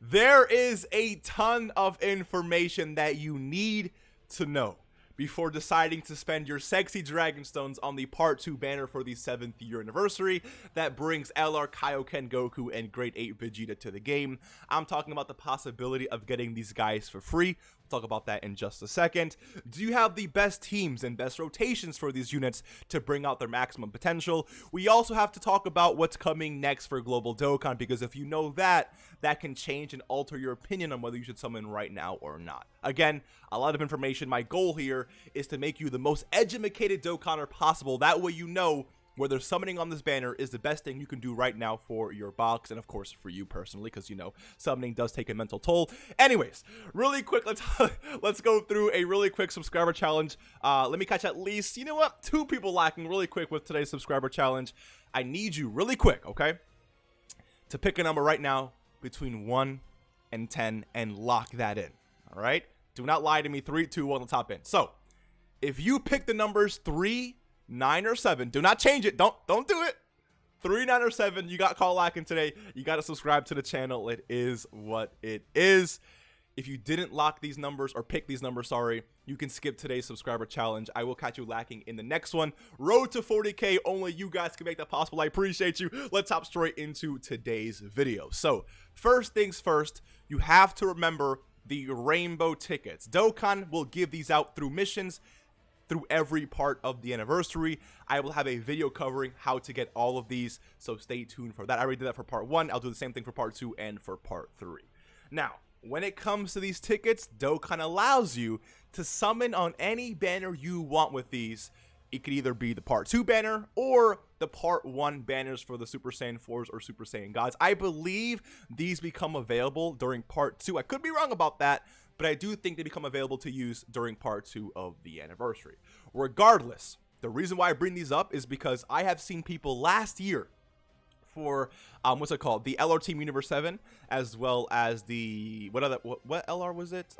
There is a ton of information that you need to know before deciding to spend your sexy Dragon Stones on the Part 2 banner for the 7th year anniversary that brings LR Kaioken Goku and Great Ape Vegeta to the game. I'm talking about the possibility of getting these guys for free. We'll talk about that in just a second. Do you have the best teams and best rotations for these units to bring out their maximum potential? We also have to talk about what's coming next for Global Dokkan, because if you know that, that can change and alter your opinion on whether you should summon right now or not. Again, a lot of information. My goal here is to make you the most educated Dokkaner possible. That way you know whether summoning on this banner is the best thing you can do right now for your box, and of course for you personally, because you know summoning does take a mental toll. Anyways, really quick, let's go through a really quick subscriber challenge. Let me catch at least, you know what, 2 people lacking really quick with today's subscriber challenge. I need you really quick, okay, to pick a number right now between 1 and 10 and lock that in. All right, do not lie to me. 3, 2, 1 on the top end. So if you pick the numbers 3, 9, or 7, do not change it. Don't do it. 3, 9, or 7, you got call lacking today. You got to subscribe to the channel. It is what it is. If you didn't lock these numbers or pick these numbers, sorry, you can skip today's subscriber challenge. I will catch you lacking in the next one. Road to 40K. Only you guys can make that possible. I appreciate you. Let's hop straight into today's video. So first things first, you have to remember the rainbow tickets. Dokkan will give these out through missions through every part of the anniversary. I will have a video covering how to get all of these, so stay tuned for that. I already did that for part 1. I'll do the same thing for part 2 and for part 3. Now, when it comes to these tickets, Dokkan allows you to summon on any banner you want with these. It could either be the part 2 banner or the part 1 banners for the Super Saiyan 4s or Super Saiyan Gods. I believe these become available during part 2. I could be wrong about that, but I do think they become available to use during part 2 of the anniversary. Regardless, the reason why I bring these up is because I have seen people last year for what's it called, the LR Team Universe 7, as well as the what LR was it,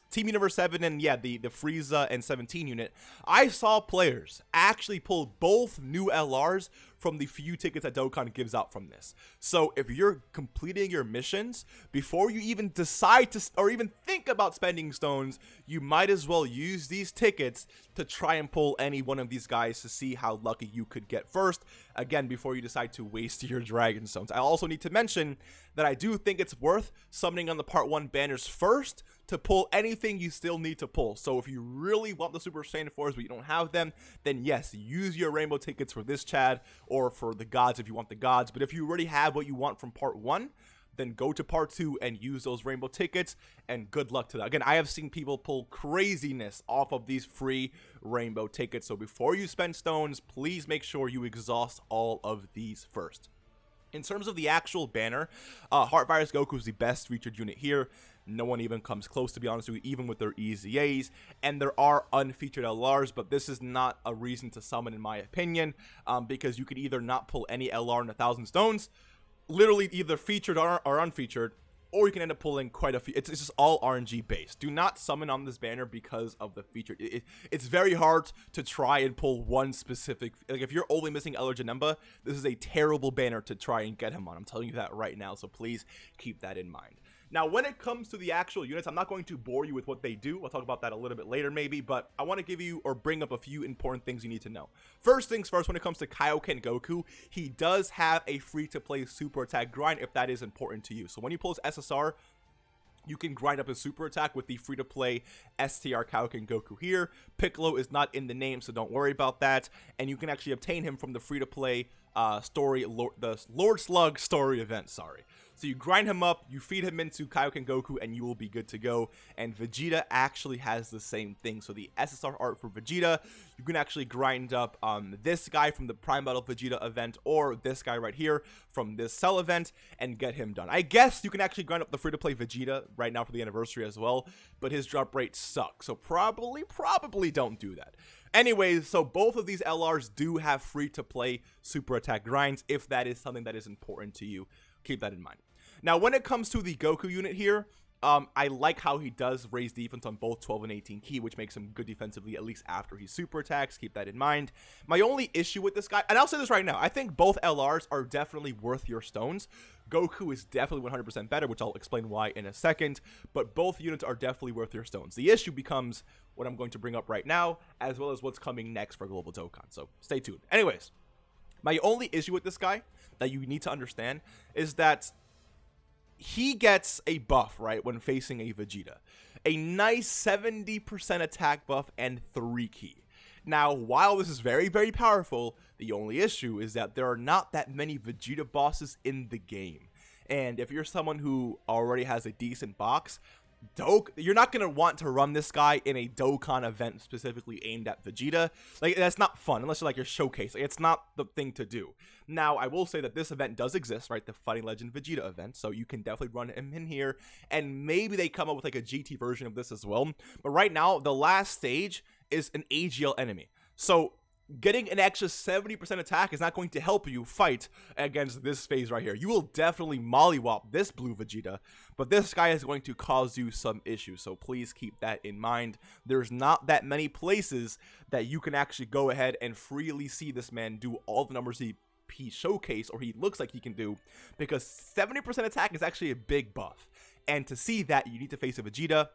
Team Universe 7 and yeah, the Frieza and 17 unit. I saw players actually pull both new LRs from the few tickets that Dokkan gives out from this. So if you're completing your missions, before you even decide to or even think about spending stones, you might as well use these tickets to try and pull any one of these guys to see how lucky you could get first, again, before you decide to waste your Dragon Stones. I also need to mention that I do think it's worth summoning on the part 1 banners first to pull anything you still need to pull. So if you really want the Super Saiyan 4s but you don't have them, then yes, use your rainbow tickets for this Chad or for the gods if you want the gods. But if you already have what you want from part 1, then go to part 2 and use those rainbow tickets, and good luck to that. Again, I have seen people pull craziness off of these free rainbow tickets. So before you spend stones, please make sure you exhaust all of these first. In terms of the actual banner, Heart Virus Goku is the best featured unit here. No one even comes close, to be honest with you, even with their EZAs. And there are unfeatured LRs, but this is not a reason to summon, in my opinion, because you could either not pull any LR in 1,000 stones, literally either featured or unfeatured, or you can end up pulling quite a few. It's just all RNG based. Do not summon on this banner because of the featured. It's very hard to try and pull one specific. Like if you're only missing Eller Janemba, this is a terrible banner to try and get him on. I'm telling you that right now, so please keep that in mind. Now, when it comes to the actual units, I'm not going to bore you with what they do. We'll talk about that a little bit later maybe, but I want to give you or bring up a few important things you need to know. First things first, when it comes to Kaioken Goku, he does have a free-to-play super attack grind if that is important to you. So when you pull his SSR, you can grind up his super attack with the free-to-play STR Kaioken Goku here. Piccolo is not in the name, so don't worry about that. And you can actually obtain him from the free-to-play the Lord Slug story event, sorry. So you grind him up, you feed him into Kaioken Goku, and you will be good to go. And Vegeta actually has the same thing. So the SSR art for Vegeta, you can actually grind up this guy from the Prime Battle Vegeta event, or this guy right here from this Cell event, and get him done. I guess you can actually grind up the free-to-play Vegeta right now for the anniversary as well, but his drop rate sucks. So probably don't do that. Anyways, so both of these LRs do have free-to-play super attack grinds if that is something that is important to you. Keep that in mind. Now, when it comes to the Goku unit here, I like how he does raise defense on both 12 and 18 key, which makes him good defensively, at least after he super attacks. Keep that in mind. My only issue with this guy, and I'll say this right now, I think both LRs are definitely worth your stones. Goku is definitely 100% better, which I'll explain why in a second, but both units are definitely worth your stones. The issue becomes what I'm going to bring up right now, as well as what's coming next for Global Dokkan, so stay tuned. Anyways, my only issue with this guy that you need to understand is that he gets a buff, right, when facing a Vegeta. A nice 70% attack buff and 3 key. Now, while this is very, very powerful, the only issue is that there are not that many Vegeta bosses in the game. And if you're someone who already has a decent box, you're not going to want to run this guy in a Dokkan event specifically aimed at Vegeta. Like, that's not fun unless you're like your showcase. Like, it's not the thing to do. Now, I will say that this event does exist, right? The Fighting Legend Vegeta event. So you can definitely run him in here. And maybe they come up with like a GT version of this as well. But right now, the last stage is an AGL enemy. So getting an extra 70% attack is not going to help you fight against this phase right here. You will definitely mollywop this blue Vegeta, but this guy is going to cause you some issues, so please keep that in mind. There's not that many places that you can actually go ahead and freely see this man do all the numbers he showcase, or he looks like he can do, because 70% attack is actually a big buff, and to see that, you need to face a Vegeta.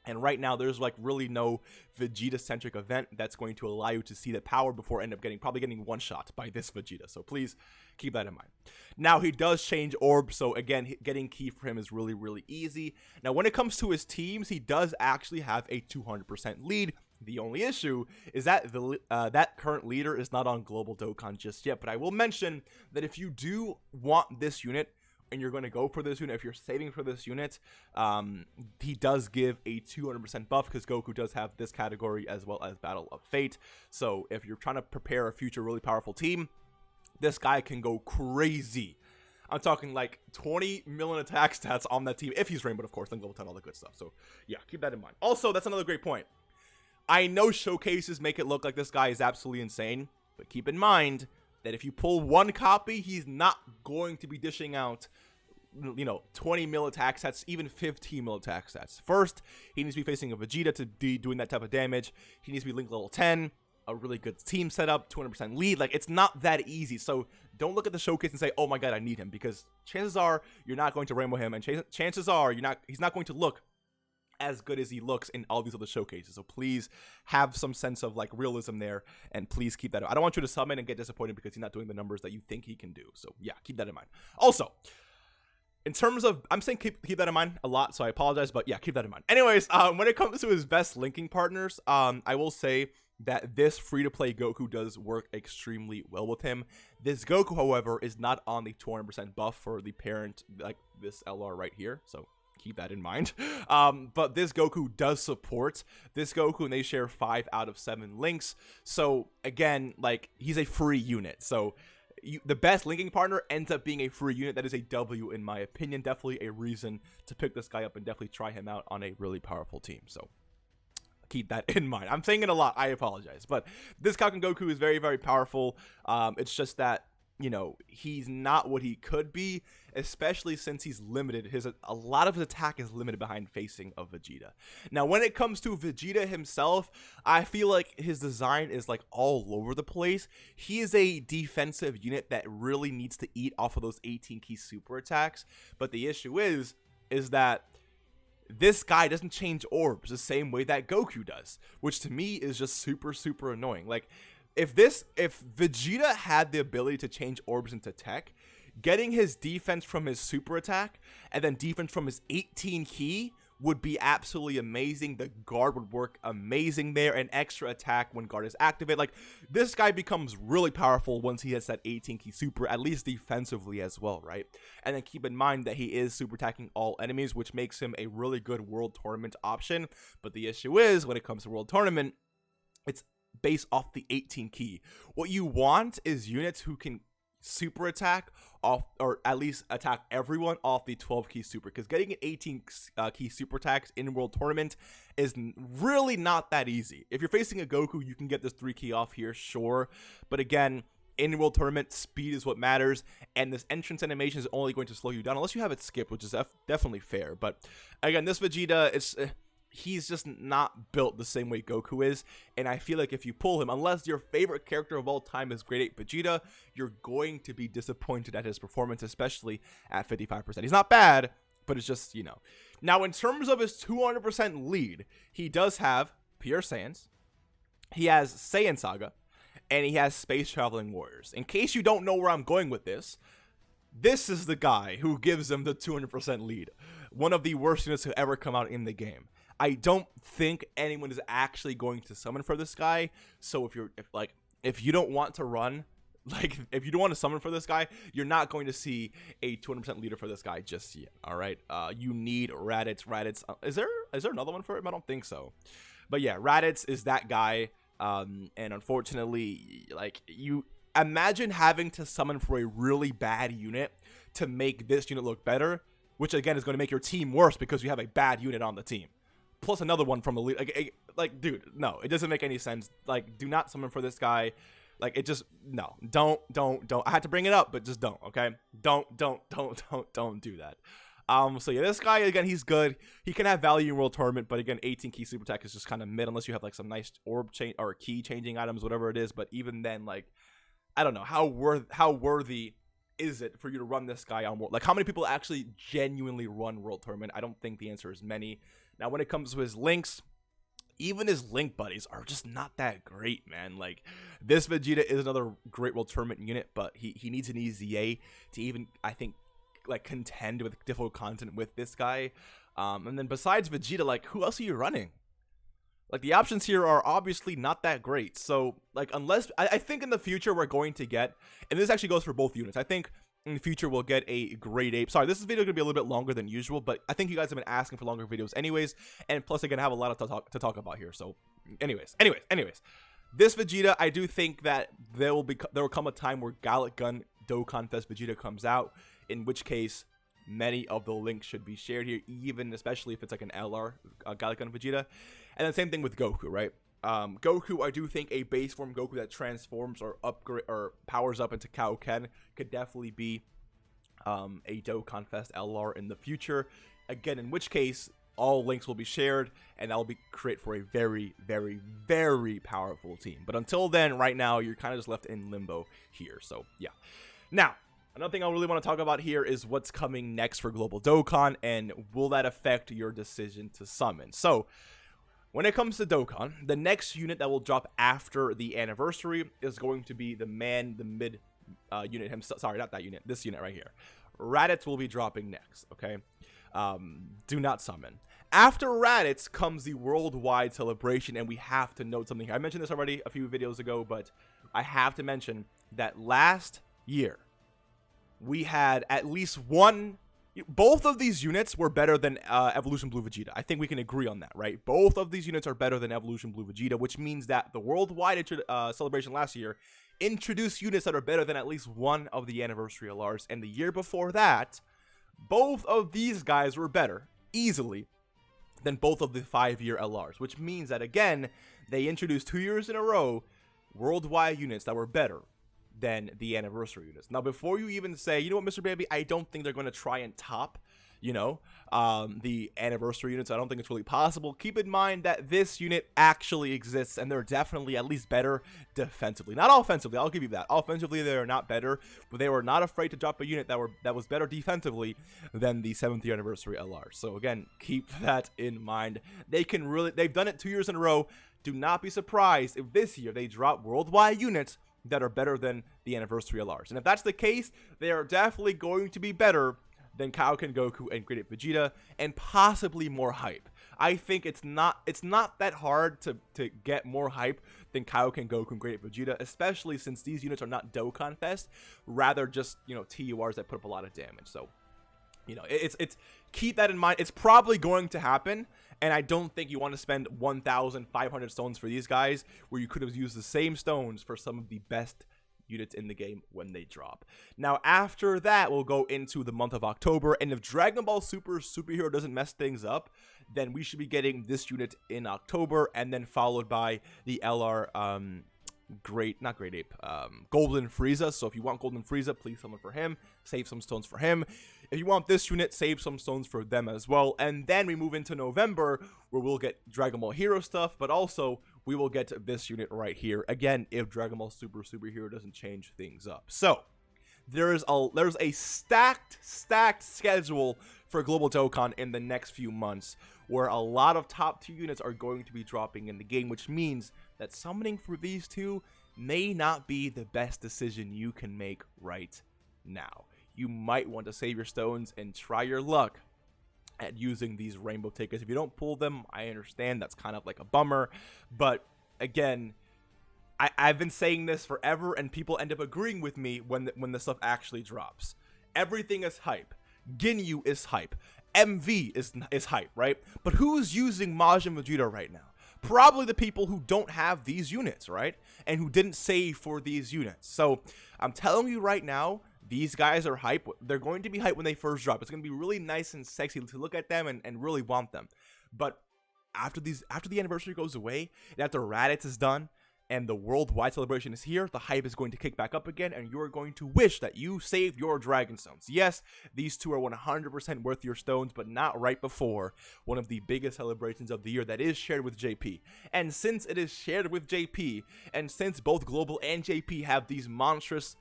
And right now, there's like really no Vegeta-centric event that's going to allow you to see the power before end up probably getting one shot by this Vegeta. So please keep that in mind. Now, he does change orbs, so again, getting key for him is really, really easy. Now, when it comes to his teams, he does actually have a 200% lead. The only issue is that that current leader is not on Global Dokkan just yet. But I will mention that if you do want this unit, and you're going to go for this unit, if you're saving for this unit, he does give a 200% buff, because Goku does have this category as well as Battle of Fate. So if you're trying to prepare a future really powerful team, this guy can go crazy. I'm talking like 20 million attack stats on that team, if he's Rainbow, of course, then Global 10, all the good stuff. So yeah, keep that in mind. Also, that's another great point. I know showcases make it look like this guy is absolutely insane, but keep in mind that if you pull one copy, he's not going to be dishing out, 20 mil attack stats, even 15 mil attack stats. First, he needs to be facing a Vegeta to be doing that type of damage. He needs to be linked level 10, a really good team setup, 200% lead. Like, it's not that easy. So don't look at the showcase and say, oh my god, I need him, because chances are you're not going to Rainbow him, and chances are he's not going to look as good as he looks in all these other showcases. So please have some sense of like realism there, and please keep that. I don't want you to summon and get disappointed because he's not doing the numbers that you think he can do. So yeah, keep that in mind. Also, in terms of, I'm saying keep that in mind a lot, so I apologize, but yeah, keep that in mind. Anyways, when it comes to his best linking partners, I will say that this free-to-play Goku does work extremely well with him. This Goku, however, is not on the 200% buff for the parent, like this LR right here, so keep that in mind. But this Goku does support this Goku, and they share 5 out of 7 links. So again, like, he's a free unit. So the best linking partner ends up being a free unit. That is a W in my opinion. Definitely a reason to pick this guy up and definitely try him out on a really powerful team. So keep that in mind. I'm saying it a lot, I apologize, but this Kaioken Goku is very, very powerful. It's just that, he's not what he could be, especially since he's limited. A lot of his attack is limited behind facing a Vegeta. Now, when it comes to Vegeta himself, I feel like his design is like all over the place. He is a defensive unit that really needs to eat off of those 18 key super attacks. But the issue is that this guy doesn't change orbs the same way that Goku does, which to me is just super, super annoying. Like, if Vegeta had the ability to change orbs into tech, getting his defense from his super attack and then defense from his 18 key would be absolutely amazing. The guard would work amazing there, and extra attack when guard is activated. Like, this guy becomes really powerful once he has that 18 key super, at least defensively as well, right? And then keep in mind that he is super attacking all enemies, which makes him a really good world tournament option. But the issue is, when it comes to world tournament, it's based off the 18 key. What you want is units who can super attack off, or at least attack everyone off the 12 key super, because getting an 18 key super attacks in world tournament is really not that easy. If you're facing a Goku, you can get this 3 key off here, sure, but again, in World Tournament, speed is what matters, and this entrance animation is only going to slow you down unless you have it skipped, which is definitely fair. But again, this Vegeta is he's just not built the same way Goku is, and I feel like if you pull him, unless your favorite character of all time is Great Ape Vegeta, you're going to be disappointed at his performance, especially at 55%. He's not bad, but it's just, you know. Now, in terms of his 200% lead, he does have Pure Saiyans, he has Saiyan Saga, and he has Space Traveling Warriors. In case you don't know where I'm going with this, this is the guy who gives him the 200% lead. One of the worst units to ever come out in the game. I don't think anyone is actually going to summon for this guy. So if you don't want to run, if you don't want to summon for this guy, you're not going to see a 200% leader for this guy just yet. All right. You need Raditz. Is there another one for him? I don't think so. But yeah, Raditz is that guy. And unfortunately, you imagine having to summon for a really bad unit to make this unit look better, which again is going to make your team worse because you have a bad unit on the team. Plus another one from the lead. Dude, no, it doesn't make any sense. Do not summon for this guy. It just, no, don't. I had to bring it up, but just don't, okay? Don't do that. So yeah, this guy, again, he's good. He can have value in World Tournament, but again, 18 key super attack is just kind of mid unless you have some nice orb change or key changing items, whatever it is. But even then, I don't know, how worthy is it for you to run this guy on World? How many people actually genuinely run World Tournament? I don't think the answer is many. Now, when it comes to his links, even his link buddies are just not that great, man. This Vegeta is another great World Tournament unit, but he needs an EZA to even, I think, contend with difficult content with this guy. And then besides Vegeta, who else are you running? The options here are obviously not that great. So, unless, I think in the future we're going to get, and this actually goes for both units, I think in the future we'll get a Great Ape. Sorry, this video is going to be a little bit longer than usual, but I think you guys have been asking for longer videos anyways, and plus again, I have a lot to talk about here. So, anyways. This Vegeta, I do think that there will come a time where Kaioken Dokkan Fest Vegeta comes out, in which case many of the links should be shared here, even especially if it's an LR Kaioken Vegeta. And then same thing with Goku, right? Goku, I do think a base form Goku that transforms or upgrade or powers up into Kaioken could definitely be a Dokkan Fest LR in the future. Again, in which case all links will be shared, and that will be create for a very, very, very powerful team. But until then, right now, you're kind of just left in limbo here. So yeah. Now, another thing I really want to talk about here is what's coming next for Global Dokkan, and will that affect your decision to summon? So, when it comes to Dokkan, the next unit that will drop after the anniversary is going to be the mid unit himself. Sorry, not that unit. This unit right here. Raditz will be dropping next, okay? Do not summon. After Raditz comes the worldwide celebration, and we have to note something here. I mentioned this already a few videos ago, but I have to mention that last year, we had at least one. Both of these units were better than Evolution Blue Vegeta. I think we can agree on that, right? Both of these units are better than Evolution Blue Vegeta, which means that the worldwide celebration last year introduced units that are better than at least one of the anniversary LRs. And the year before that, both of these guys were better, easily, than both of the 5-year LRs, which means that, again, they introduced 2 years in a row worldwide units that were better than the anniversary units. Now, before you even say, you know what, Mr. Baby, I don't think they're going to try and top, the anniversary units. I don't think it's really possible. Keep in mind that this unit actually exists, and they're definitely at least better defensively. Not offensively, I'll give you that. Offensively, they are not better, but they were not afraid to drop a unit that was better defensively than the 7th year anniversary LR. So again, keep that in mind. They've done it 2 years in a row. Do not be surprised if this year they drop worldwide units that are better than the anniversary LRs. And if that's the case, they are definitely going to be better than Kaioken Goku and Great Ape Vegeta, and possibly more hype. I think it's not that hard to get more hype than Kaioken Goku and Great Ape Vegeta, especially since these units are not Dokkan Fest, rather just, TURs that put up a lot of damage. So, it's keep that in mind. It's probably going to happen, and I don't think you want to spend 1,500 stones for these guys, where you could have used the same stones for some of the best units in the game when they drop. Now, after that, we'll go into the month of October, and if Dragon Ball Super Superhero doesn't mess things up, then we should be getting this unit in October, and then followed by the LR Golden Frieza. So if you want Golden Frieza, please summon for him. Save some stones for him. If you want this unit, save some stones for them as well. And then we move into November, where we'll get Dragon Ball Hero stuff, but also we will get this unit right here. Again, if Dragon Ball Super Hero doesn't change things up. So there's a stacked schedule for Global Dokkan in the next few months, where a lot of top 2 units are going to be dropping in the game, which means that summoning for these 2 may not be the best decision you can make right now. You might want to save your stones and try your luck at using these rainbow tickets. If you don't pull them, I understand, that's kind of like a bummer, but again, I've been saying this forever, and people end up agreeing with me when the stuff actually drops. Everything is hype. Ginyu is hype. MV is hype, right? But who's using Majin Vegeta right now? Probably the people who don't have these units, right? And who didn't save for these units. So I'm telling you right now, these guys are hype. They're going to be hype when they first drop. It's going to be really nice and sexy to look at them and really want them. But after the anniversary goes away, and after Raditz is done, and the worldwide celebration is here, the hype is going to kick back up again, and you're going to wish that you saved your Dragon Stones. Yes, these 2 are 100% worth your stones, but not right before one of the biggest celebrations of the year that is shared with JP. And since it is shared with JP, and since both Global and JP have these monstrous,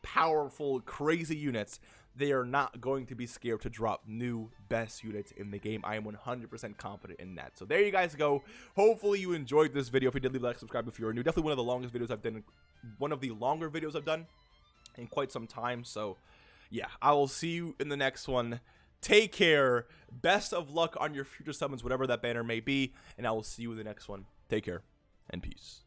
powerful, crazy units, they are not going to be scared to drop new best units in the game. I am 100% confident in that. So there you guys go. Hopefully you enjoyed this video. If you did, leave a like, subscribe if you're new. Definitely one of the longest videos I've done, one of the longer videos I've done in quite some time. So yeah, I will see you in the next one. Take care. Best of luck on your future summons, whatever that banner may be, and I will see you in the next one. Take care and peace.